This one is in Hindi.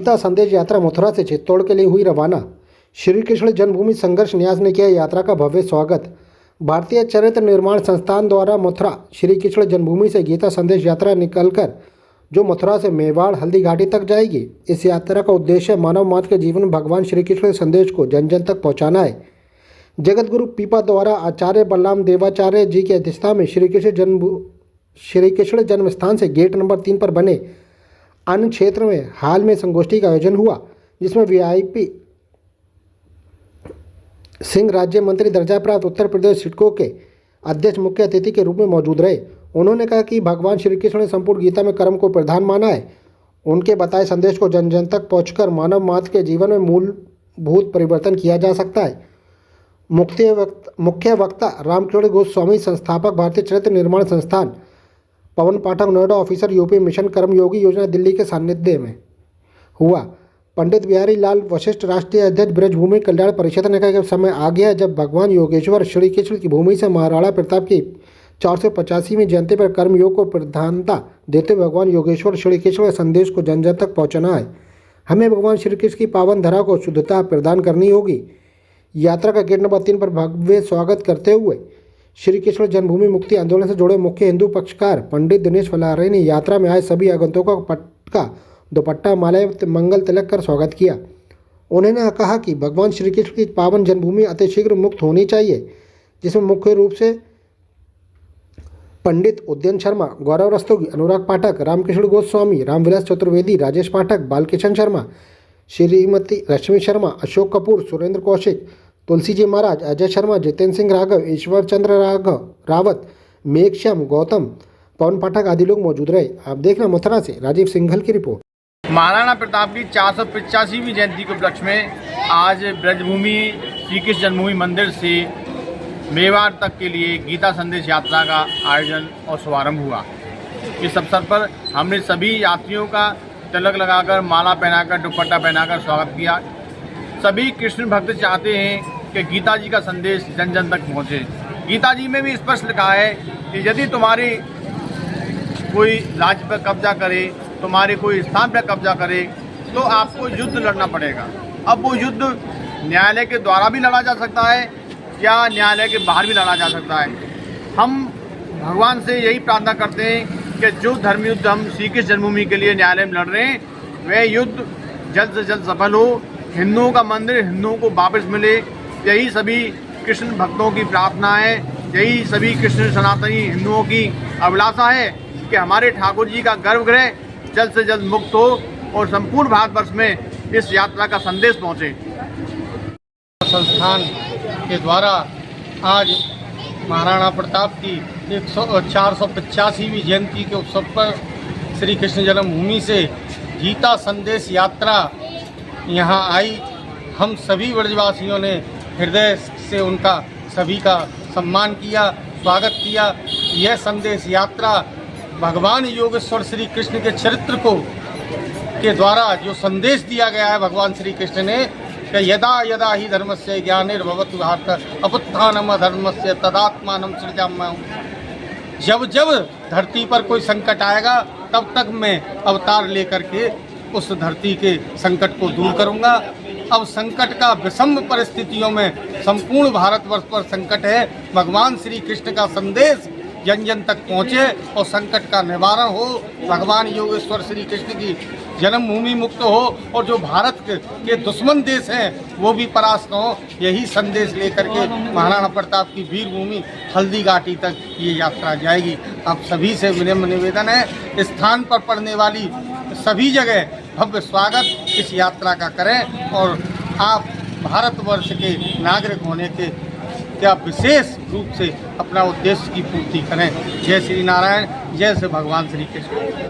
गीता संदेश यात्रा मथुरा से चित्तौड़ के लिए हुई रवाना। श्री कृष्ण जन्मभूमि संघर्ष न्यास ने किया यात्रा का भव्य स्वागत। भारतीय चरित्र निर्माण संस्थान द्वारा मथुरा श्री कृष्ण जन्मभूमि से गीता संदेश यात्रा निकलकर जो मथुरा से मेवाड़ हल्दी घाटी तक जाएगी। इस यात्रा का उद्देश्य मानव मात्र के जीवन में भगवान श्री कृष्ण के संदेश को जन जन तक पहुँचाना है। जगत गुरु पीपा द्वारा आचार्य बलराम देवाचार्य जी की अध्यक्षता में श्री कृष्ण जन्म स्थान से गेट नंबर 3 पर बने अन्य क्षेत्र में हाल में संगोष्ठी का आयोजन हुआ, जिसमें वीआईपी सिंह राज्य मंत्री दर्जा प्राप्त उत्तर प्रदेश सिडको के अध्यक्ष मुख्य अतिथि के रूप में मौजूद रहे। उन्होंने कहा कि भगवान श्री कृष्ण ने संपूर्ण गीता में कर्म को प्रधान माना है। उनके बताए संदेश को जन जन तक पहुंचकर मानव मात्र के जीवन में मूलभूत परिवर्तन किया जा सकता है। मुख्य वक्ता रामकिशोर गोस्वामी, संस्थापक भारतीय चरित्र निर्माण संस्थान, पवन पाठक नोएडा ऑफिसर यूपी मिशन कर्मयोगी योजना दिल्ली के सानिध्य में हुआ। पंडित बिहारी लाल वशिष्ठ राष्ट्रीय अध्यक्ष ब्रजभूमि कल्याण परिषद ने कहा कि समय आ गया है जब भगवान योगेश्वर श्री कृष्ण की भूमि से महाराणा प्रताप की 485वीं जयंती पर कर्मयोग को प्रधानता देते हुए भगवान योगेश्वर श्री कृष्ण के संदेश को जन जन तक पहुँचाना है। हमें भगवान श्री कृष्ण की पावन धरा को शुद्धता प्रदान करनी होगी। यात्रा का गेट नंबर 3 पर भव्य स्वागत करते हुए श्री कृष्ण जन्मभूमि मुक्ति आंदोलन से जुड़े मुख्य हिंदू पक्षकार पंडित दिनेश फलारे ने यात्रा में आए सभी आगंतुकों का पटका दुपट्टा माला मंगल तिलक कर स्वागत किया। उन्होंने कहा कि भगवान श्री कृष्ण की पावन जन्मभूमि अतिशीघ्र मुक्त होनी चाहिए, जिसमें मुख्य रूप से पंडित उदयन शर्मा, गौरव रस्तोगी, अनुराग पाठक, रामकिशोर गोस्वामी, रामविलास चतुर्वेदी, राजेश पाठक, बालकिशन शर्मा, श्रीमती रश्मि शर्मा, अशोक कपूर, सुरेंद्र कौशिक, तुलसी जी महाराज, अजय शर्मा, जितेंद्र सिंह राघव, ईश्वर चंद्र रावत, मेघश्याम, गौतम, पवन पाठक आदि लोग मौजूद रहे। आप देखना मथुरा से राजीव सिंघल की रिपोर्ट। महाराणा प्रताप की 485वीं जयंती के उपलक्ष्य में आज ब्रजभूमि श्री कृष्ण जन्मभूमि मंदिर से मेवाड़ तक के लिए गीता संदेश यात्रा का आयोजन और शुभारंभ हुआ। इस अवसर पर हमने सभी यात्रियों का तिलक लगाकर, माला पहनाकर, दुपट्टा पहनाकर स्वागत किया। सभी कृष्ण भक्त चाहते हैं कि गीता जी का संदेश जन जन तक पहुँचे। गीता जी में भी स्पष्ट लिखा है कि यदि तुम्हारी कोई राज्य पर कब्जा करे, तुम्हारे कोई स्थान पर कब्जा करे, तो आपको युद्ध लड़ना पड़ेगा। अब वो युद्ध न्यायालय के द्वारा भी लड़ा जा सकता है या न्यायालय के बाहर भी लड़ा जा सकता है। हम भगवान से यही प्रार्थना करते हैं कि जो धर्म युद्ध हम श्री कृष्ण जन्मभूमि के लिए न्यायालय में लड़ रहे हैं, वह युद्ध जल्द से जल्द सफल हो, हिंदुओं का मंदिर हिंदुओं को वापस मिले। यही सभी कृष्ण भक्तों की प्रार्थना है, यही सभी कृष्ण सनातनी हिंदुओं की अभिलाषा है कि हमारे ठाकुर जी का गर्भगृह जल्द से जल्द मुक्त हो और संपूर्ण भारतवर्ष में इस यात्रा का संदेश पहुँचे। संस्थान के द्वारा आज महाराणा प्रताप की 485वीं जयंती के उत्सव पर श्री कृष्ण जन्मभूमि से गीता संदेश यात्रा यहाँ आई। हम सभी ब्रजवासियों ने हृदय से उनका सभी का सम्मान किया, स्वागत किया। यह संदेश यात्रा भगवान योगेश्वर श्री कृष्ण के चरित्र को के द्वारा जो संदेश दिया गया है भगवान श्री कृष्ण ने कि यदा यदा ही धर्मस्य ग्लानिर्भवति भारत अभ्युत्थानम् अधर्मस्य तदात्मानं सृजाम्यहम्। जब जब धरती पर कोई संकट आएगा तब तक मैं अवतार लेकर के उस धरती के संकट को दूर करूंगा। अब संकट का विषम परिस्थितियों में संपूर्ण भारतवर्ष पर संकट है। भगवान श्री कृष्ण का संदेश जन जन तक पहुँचे और संकट का निवारण हो, भगवान योगेश्वर श्री कृष्ण की जन्मभूमि मुक्त हो और जो भारत के दुश्मन देश हैं वो भी परास्त हो। यही संदेश लेकर के महाराणा प्रताप की वीर भूमि हल्दी घाटी तक ये यात्रा जाएगी। आप सभी से विनम्र निवेदन है, स्थान पर पड़ने वाली सभी जगह भव्य स्वागत इस यात्रा का करें और आप भारतवर्ष के नागरिक होने के क्या विशेष रूप से अपना उद्देश्य की पूर्ति करें। जय श्री नारायण, जय श्री भगवान श्री कृष्ण।